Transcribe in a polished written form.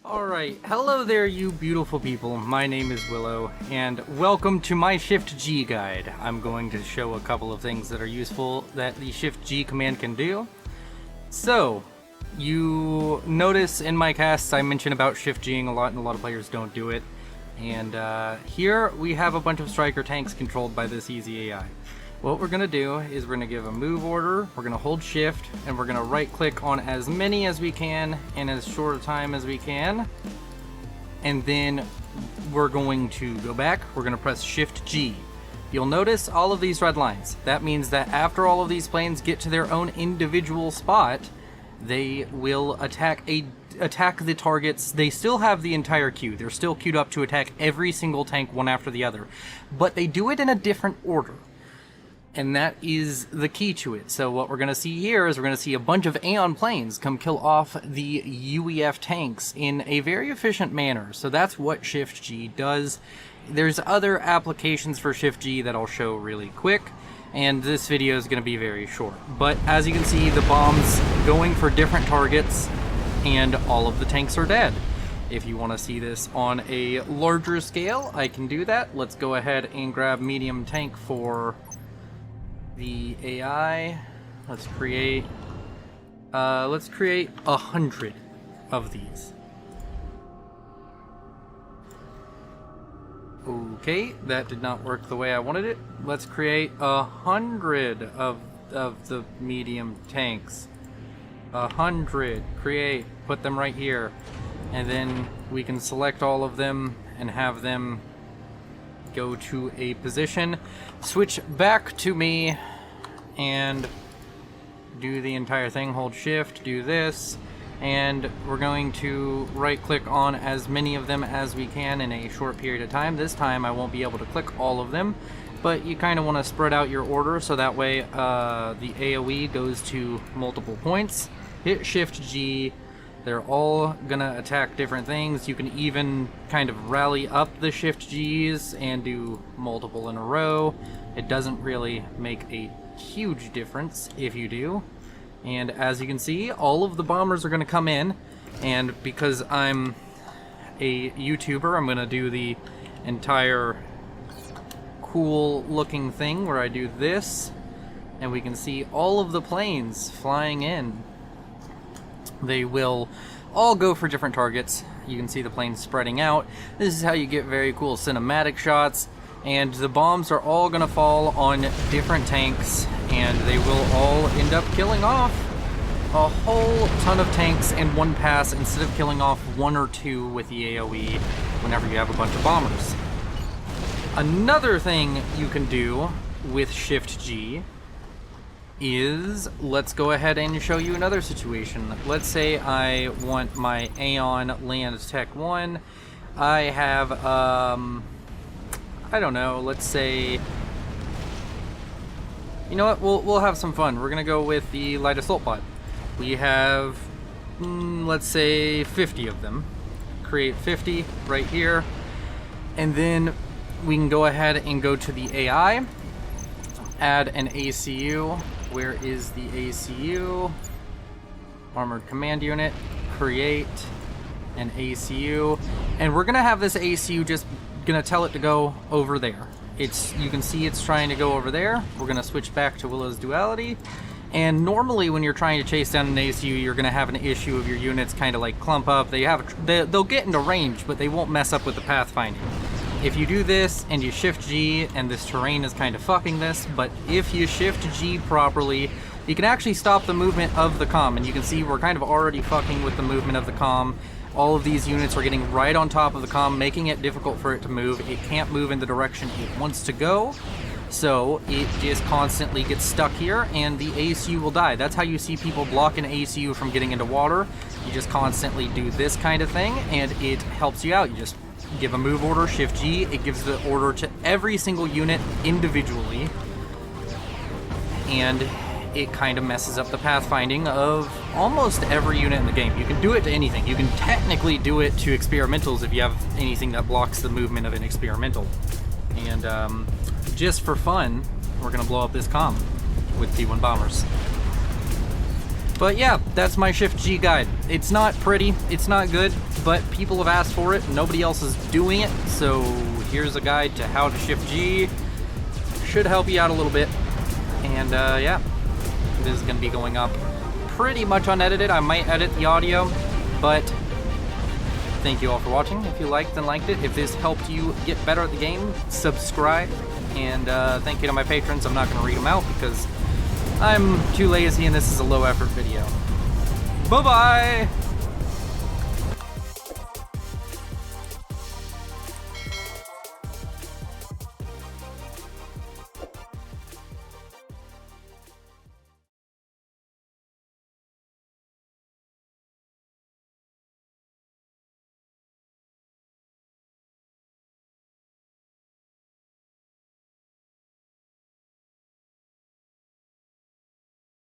Alright, hello there you beautiful people, my name is Willow, and welcome to my Shift G guide. I'm going to show a couple of things that are useful that the Shift G command can do. So, you notice in my casts I mention about Shift G'ing a lot and a lot of players don't do it. And here we have a bunch of striker tanks controlled by this easy AI. What we're going to do is we're going to give a move order, we're going to hold shift, and we're going to right click on as many as we can in as short a time as we can. And then we're going to go back, we're going to press Shift G. You'll notice all of these red lines. That means that after all of these planes get to their own individual spot, they will attack the targets. They still have the entire queue. They're still queued up to attack every single tank one after the other. But they do it in a different order. And that is the key to it. So what we're going to see here is we're going to see a bunch of Aeon planes come kill off the UEF tanks in a very efficient manner. So that's what Shift G does. There's other applications for Shift G that I'll show really quick, and this video is going to be very short. But as you can see, the bombs going for different targets, and all of the tanks are dead. If you want to see this on a larger scale, I can do that. Let's go ahead and grab medium tank for the AI. Let's create 100 of these. Okay, that did not work the way I wanted it. Let's create 100 of the medium tanks. 100. Create. Put them right here, and then we can select all of them and have them go to a position, switch back to me, and do the entire thing. Hold shift, do this, and we're going to right click on as many of them as we can in a short period of time. This time I won't be able to click all of them, but you kind of want to spread out your order so that way the AoE goes to multiple points. Hit Shift G. They're all gonna attack different things. You can even kind of rally up the Shift Gs and do multiple in a row. It doesn't really make a huge difference if you do. And as you can see, all of the bombers are gonna come in, and because I'm a YouTuber, I'm gonna do the entire cool looking thing where I do this, and we can see all of the planes flying in. They will all go for different targets. You can see the planes spreading out. This is how you get very cool cinematic shots. And the bombs are all going to fall on different tanks, and they will all end up killing off a whole ton of tanks in one pass instead of killing off one or two with the AoE whenever you have a bunch of bombers. Another thing you can do with Shift G is, let's go ahead and show you another situation. Let's say I want my Aeon Land Tech 1. I have, I don't know, let's say, you know what, we'll have some fun. We're gonna go with the Light Assault Pod. We have, let's say 50 of them. Create 50 right here, and then we can go ahead and go to the AI, add an ACU. Where is the ACU? Armored Command Unit. Create an ACU. And we're gonna have this ACU just gonna tell it to go over there. You can see it's trying to go over there. We're gonna switch back to Willow's Duality. And normally when you're trying to chase down an ACU, you're gonna have an issue of your units kind of like clump up. They'll get into range, but they won't mess up with the pathfinding. If you do this and you Shift G, and this terrain is kind of fucking this, but if you Shift G properly, you can actually stop the movement of the comm, and you can see we're kind of already fucking with the movement of the comm. All of these units are getting right on top of the comm, making it difficult for it to move. It can't move in the direction it wants to go, so it just constantly gets stuck here, and the ACU will die. That's how you see people block an ACU from getting into water. You just constantly do this kind of thing, and it helps you out. You just give a move order, Shift G, it gives the order to every single unit individually, and it kind of messes up the pathfinding of almost every unit in the game. You can do it to anything. You can technically do it to experimentals if you have anything that blocks the movement of an experimental. And just for fun, we're going to blow up this comm with T1 bombers. But yeah, that's my Shift G guide. It's not pretty, it's not good, but people have asked for it. Nobody else is doing it, so here's a guide to how to Shift G. Should help you out a little bit. And yeah, this is gonna be going up pretty much unedited. I might edit the audio, but thank you all for watching. If you liked and liked it, if this helped you get better at the game, subscribe. And thank you to my patrons. I'm not gonna read them out because I'm too lazy and this is a low effort video. Bye-bye!